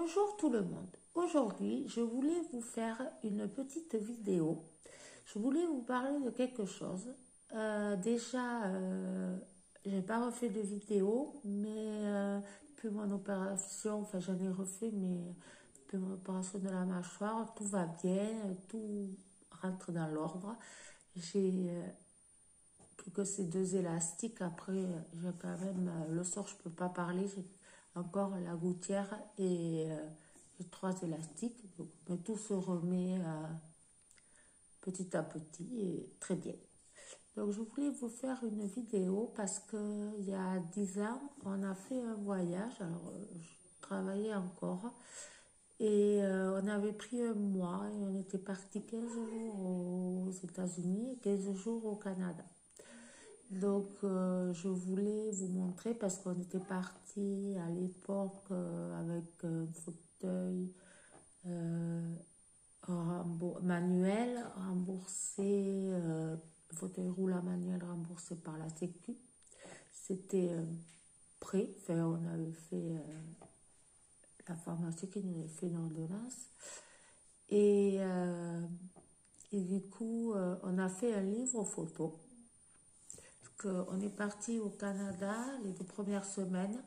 Bonjour tout le monde. Aujourd'hui, je voulais vous faire une petite vidéo. Je voulais vous parler de quelque chose. J'ai pas refait de vidéo, mais depuis mon opération, enfin j'en ai refait, mais depuis mon opération de la mâchoire, tout va bien, tout rentre dans l'ordre. J'ai plus que ces deux élastiques. Après, j'ai quand même le sort, je peux pas parler. J'ai encore la gouttière et j'ai trois élastiques. Donc, mais tout se remet petit à petit et très bien. Donc, je voulais vous faire une vidéo parce qu'il y a 10 ans, on a fait un voyage. Alors, je travaillais encore. Et on avait pris un mois et on était parti 15 jours aux États-Unis et 15 jours au Canada. Donc, je voulais vous montrer parce qu'on était parti à l'époque avec un fauteuil manuel remboursé, fauteuil roulant manuel remboursé par la Sécu. C'était prêt, enfin, on avait fait la pharmacie qui nous avait fait une ordonnance. Et du coup, on a fait un livre photo. On est parti au Canada les 2 premières semaines.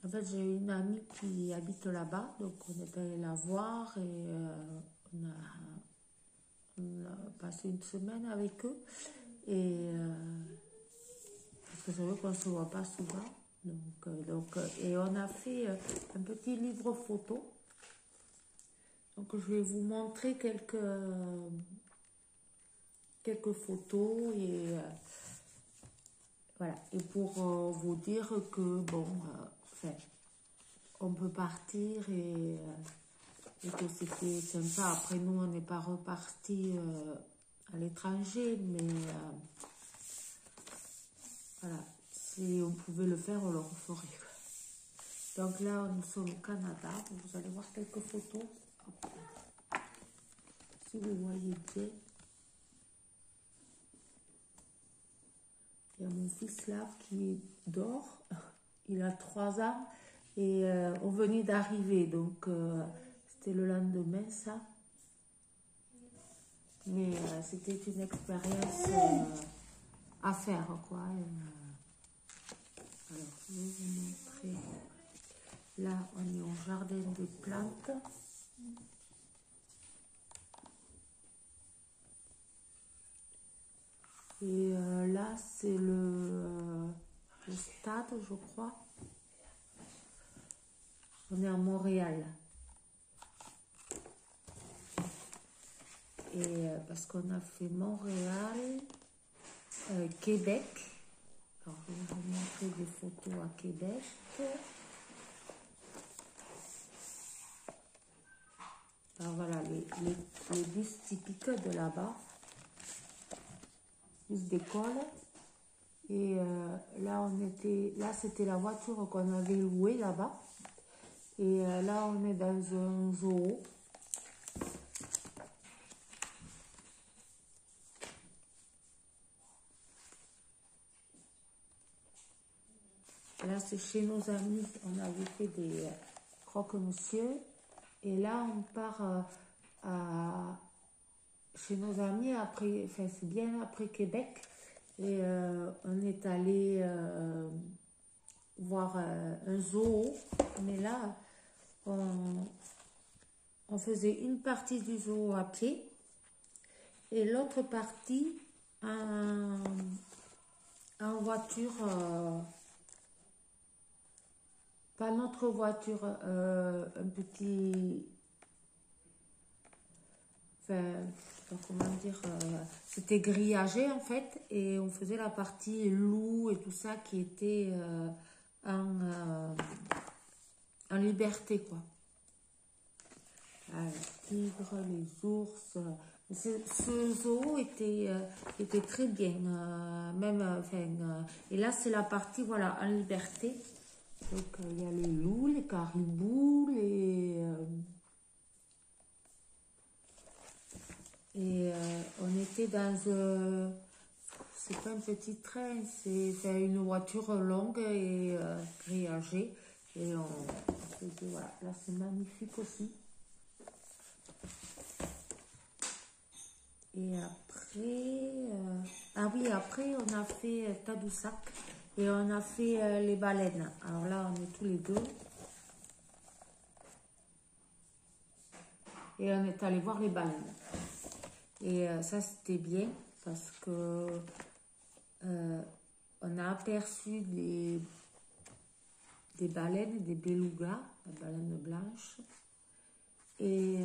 En fait, j'ai une amie qui habite là-bas, donc on est allé la voir et on a passé une semaine avec eux. Et parce que c'est vrai qu'on ne se voit pas souvent. Et on a fait un petit livre photo. Donc je vais vous montrer quelques photos et voilà, et pour vous dire que bon, enfin, on peut partir et que c'était sympa. Après, nous, on n'est pas reparti à l'étranger, mais voilà, si on pouvait le faire, on le referait. Donc là, nous sommes au Canada. Vous allez voir quelques photos. Si vous voyez bien. Il y a mon fils là qui dort, il a 3 ans et on venait d'arriver, donc c'était le lendemain ça. Mais c'était une expérience à faire quoi. Alors je vais vous montrer, là on est au jardin des plantes. Et là, c'est le stade, je crois. On est à Montréal. Et parce qu'on a fait Montréal, Québec. Alors, je vais vous montrer des photos à Québec. Alors voilà, les bus typiques de là-bas. Bus d'école. Et là c'était la voiture qu'on avait louée là-bas. Et là on est dans un zoo. Là c'est chez nos amis, on avait fait des croque-monsieur. Et là on part chez nos amis après, enfin c'est bien après Québec. Et on est allé voir un zoo, mais là, on faisait une partie du zoo à pied et l'autre partie en voiture, pas notre voiture, un petit... Enfin, je sais pas comment dire, c'était grillagé en fait, et on faisait la partie loup et tout ça qui était en liberté quoi. Les tigres, les ours, ce zoo était très bien, même, et là c'est la partie voilà en liberté, donc il y a les loups, les caribous, et on était dans c'est pas un petit train, c'est une voiture longue et grillagée. Et on faisait, voilà, là c'est magnifique aussi. Et après, ah oui, après on a fait Tadoussac et on a fait les baleines. Alors là, on est tous les deux. Et on est allé voir les baleines. Et ça, c'était bien parce que on a aperçu des baleines, des belugas, la baleine blanche. Et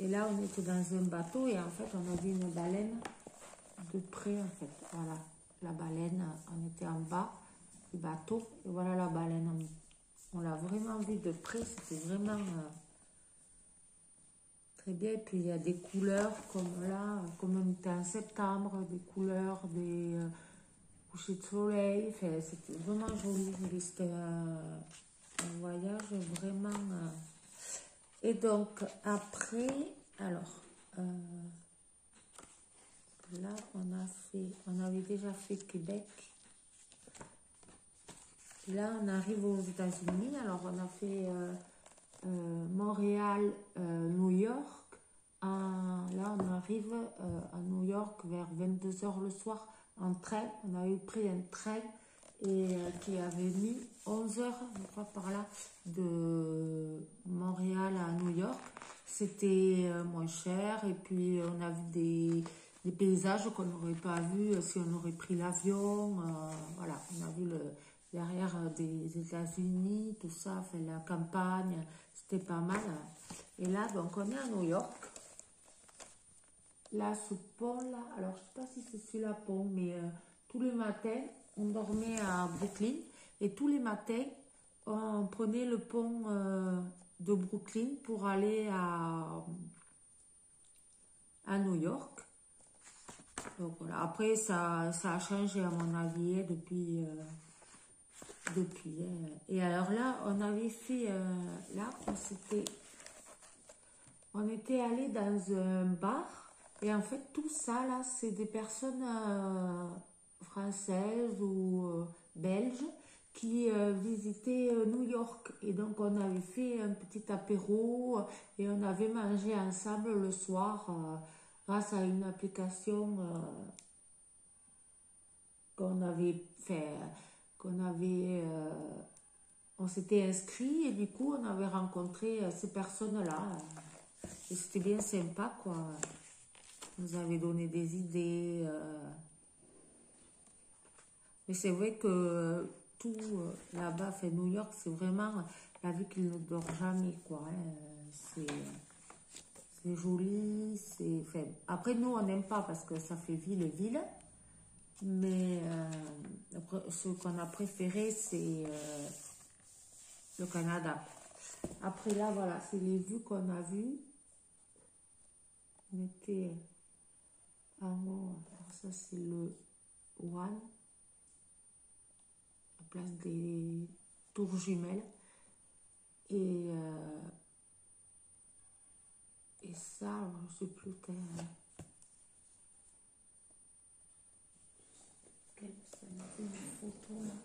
là, on était dans un bateau et en fait, on a vu une baleine de près, en fait. Voilà, la baleine, on était en bas du bateau et voilà la baleine. On l'a vraiment vue de près, c'était vraiment très bien. Et puis, il y a des couleurs comme là, comme on était en septembre, des couleurs, des couchers de soleil. Enfin, c'était vraiment joli. C'était un voyage vraiment... Et donc, après, alors, là, on avait déjà fait Québec. Là, on arrive aux États-Unis. Alors, on a fait Montréal, New York. Là, on arrive à New York vers 22h le soir en train. On avait pris un train et qui avait mis 11 heures, je crois, par là, de Montréal à New York. C'était moins cher et puis on a vu des paysages qu'on n'aurait pas vus si on aurait pris l'avion. Voilà, on a vu derrière des États-Unis, tout ça, fait la campagne, c'était pas mal. Et là, donc on est à New York. Là, ce pont-là, alors je sais pas si c'est celui-là pont, mais tous les matins, on dormait à Brooklyn et tous les matins, on prenait le pont de Brooklyn pour aller à New York. Donc voilà, après ça a changé à mon avis depuis. Et alors là, on avait fait, là, on était allé dans un bar et en fait tout ça là, c'est des personnes françaises ou belges qui visitaient New York et donc on avait fait un petit apéro et on avait mangé ensemble le soir grâce à une application qu'on avait fait, on s'était inscrit et du coup on avait rencontré ces personnes-là et c'était bien sympa quoi. Ils nous avaient donné des idées. Mais c'est vrai que tout là-bas, fait New York, c'est vraiment la vie qu'il ne dort jamais quoi. C'est joli, enfin, après nous on n'aime pas parce que ça fait ville. Mais ce qu'on a préféré, c'est le Canada. Après là, voilà, c'est les vues qu'on a vues. On était à alors ça c'est le One, la place des tours jumelles. Et ça, alors, je sais plus ça m'a fait une photo là.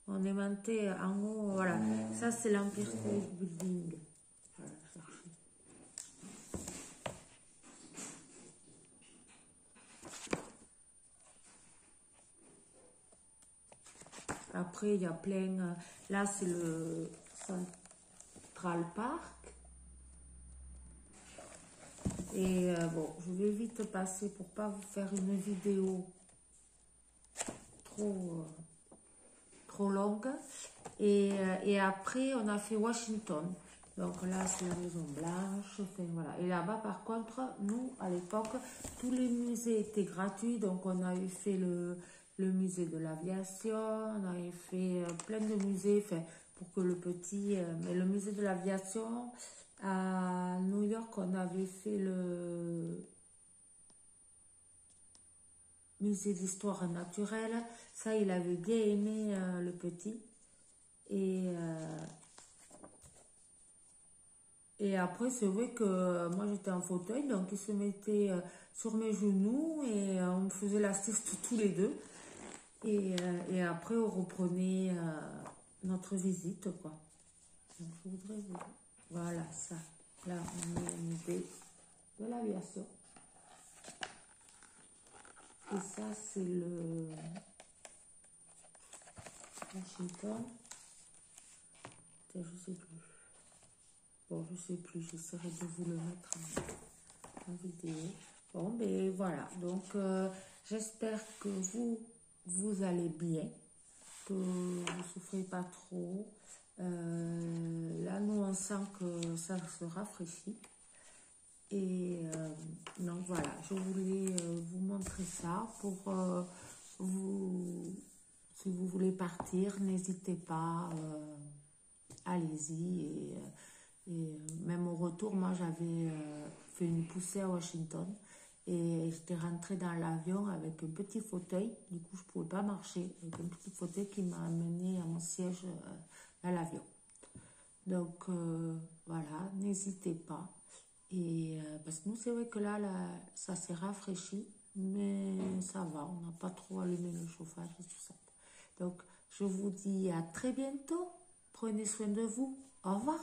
On est monté en haut, voilà. Ça, c'est l'Empire State Building. Voilà, chercher. Après, il y a plein... Là, c'est le Central Park. Et bon, je vais vite passer pour pas vous faire une vidéo trop longue. Et après, on a fait Washington. Donc là, c'est la Maison Blanche. Enfin, voilà. Et là-bas, par contre, nous, à l'époque, tous les musées étaient gratuits. Donc, on avait fait le musée de l'aviation. On avait fait plein de musées enfin, pour que le petit... mais le musée de l'aviation, à New York, on avait fait le musée d'histoire naturelle. Ça, il avait bien aimé le petit. Et après, c'est vrai que moi, j'étais en fauteuil, donc il se mettait sur mes genoux et on faisait la sieste tous les deux. Et après, on reprenait notre visite, quoi. Donc, je voudrais vous... Voilà, ça. Là, on est une idée de l'aviation. Et ça, c'est le Washington. Je sais plus. Bon, je sais plus. J'essaierai de vous le mettre en vidéo. Bon, ben voilà. Donc, j'espère que vous allez bien, que vous ne souffrez pas trop. Là, nous, on sent que ça se rafraîchit. Et donc, voilà. Je voulais vous montrer ça pour vous... Si vous voulez partir, n'hésitez pas, allez-y. Et même au retour, moi, j'avais fait une poussée à Washington et j'étais rentrée dans l'avion avec un petit fauteuil. Du coup, je ne pouvais pas marcher. Avec un petit fauteuil qui m'a amené à mon siège à l'avion. Donc, voilà, n'hésitez pas. Et parce que nous, c'est vrai que là, ça s'est rafraîchi, mais ça va, on n'a pas trop allumé le chauffage et tout ça. Donc, je vous dis à très bientôt. Prenez soin de vous. Au revoir.